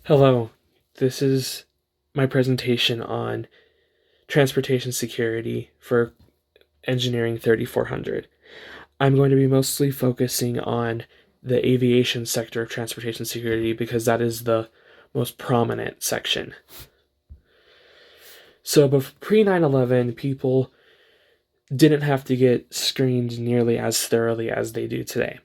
Hello, this is my presentation on transportation security for Engineering 3400. I'm going to be mostly focusing on the aviation sector of transportation security because that is the most prominent section. So pre 9/11, people didn't have to get screened nearly as thoroughly as they do today.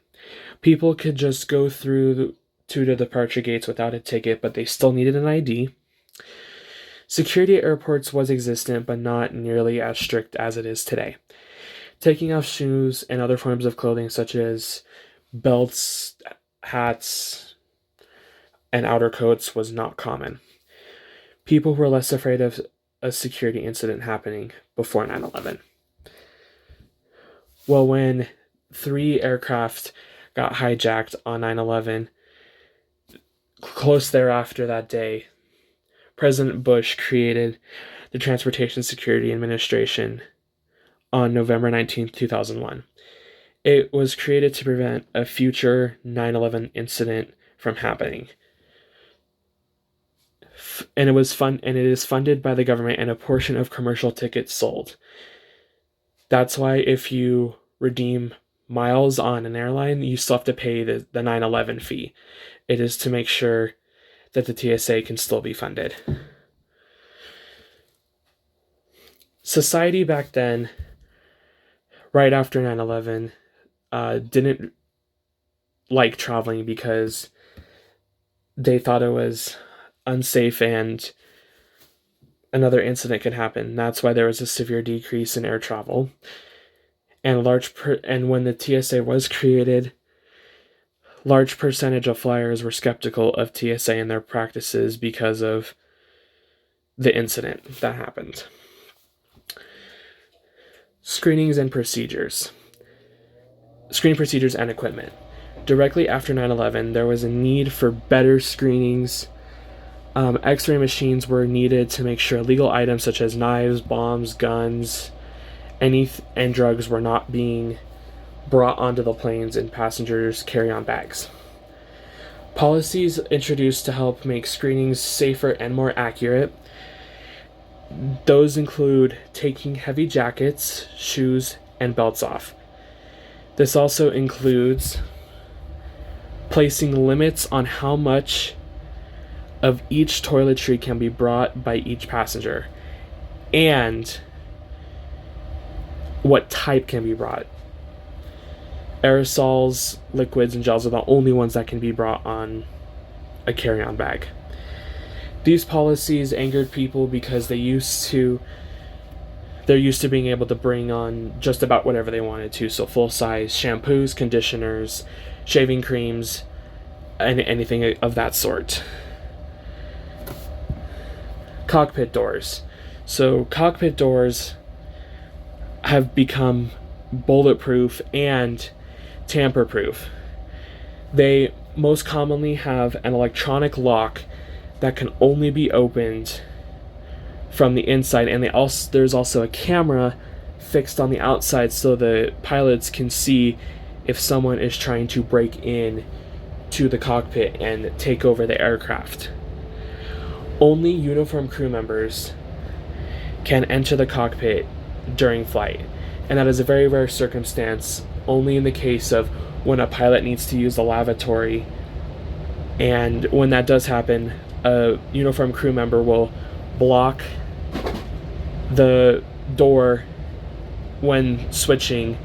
People could just go through to the departure gates without a ticket, but they still needed an ID. Security at airports was existent, but not nearly as strict as it is today. Taking off shoes and other forms of clothing, such as belts, hats, and outer coats, was not common. People were less afraid of a security incident happening before 9/11. Well, when 3 aircraft got hijacked on 9/11, close thereafter that day, President Bush created the Transportation Security Administration on November 19th, 2001. It was created to prevent a future 9/11 incident from happening. And it is funded by the government and a portion of commercial tickets sold. That's why if you redeem miles on an airline, you still have to pay the 9/11 fee. It is to make sure that the TSA can still be funded. Society back then, right after 9/11, didn't like traveling because they thought it was unsafe and another incident could happen. That's why there was a severe decrease in air travel. And when the TSA was created, large percentage of flyers were skeptical of TSA and their practices because of the incident that happened. Screenings and procedures. Screening procedures and equipment. Directly after 9/11, there was a need for better screenings. X-ray machines were needed to make sure illegal items such as knives, bombs, guns, and drugs were not being brought onto the planes in passengers' carry-on bags. Policies introduced to help make screenings safer and more accurate. Those include taking heavy jackets, shoes, and belts off. This also includes placing limits on how much of each toiletry can be brought by each passenger and what type can be brought. Aerosols, liquids, and gels are the only ones that can be brought on a carry-on bag. These policies angered people because they're used to being able to bring on just about whatever they wanted to, so full-size shampoos, conditioners, shaving creams, and anything of that sort. Cockpit doors. So cockpit doors have become bulletproof and tamper-proof. They most commonly have an electronic lock that can only be opened from the inside, and there's also a camera fixed on the outside so the pilots can see if someone is trying to break in to the cockpit and take over the aircraft. Only uniformed crew members can enter the cockpit during flight, and that is a very rare circumstance, only in the case of when a pilot needs to use the lavatory. And when that does happen, a uniformed crew member will block the door when switching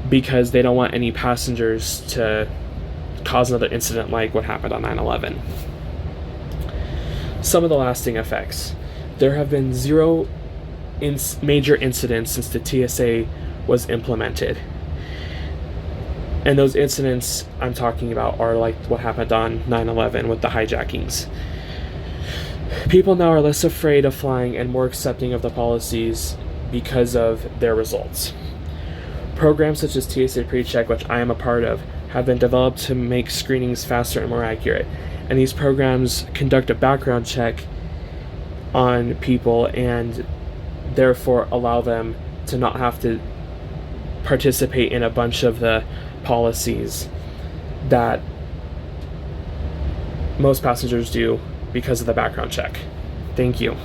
because they don't want any passengers to cause another incident like what happened on 9/11. Some of the lasting effects. There have been 0 major incidents since the TSA was implemented. And those incidents I'm talking about are like what happened on 9/11 with the hijackings. People now are less afraid of flying and more accepting of the policies because of their results. Programs such as TSA PreCheck, which I am a part of, have been developed to make screenings faster and more accurate. And these programs conduct a background check on people and therefore allow them to not have to participate in a bunch of the policies that most passengers do because of the background check. Thank you.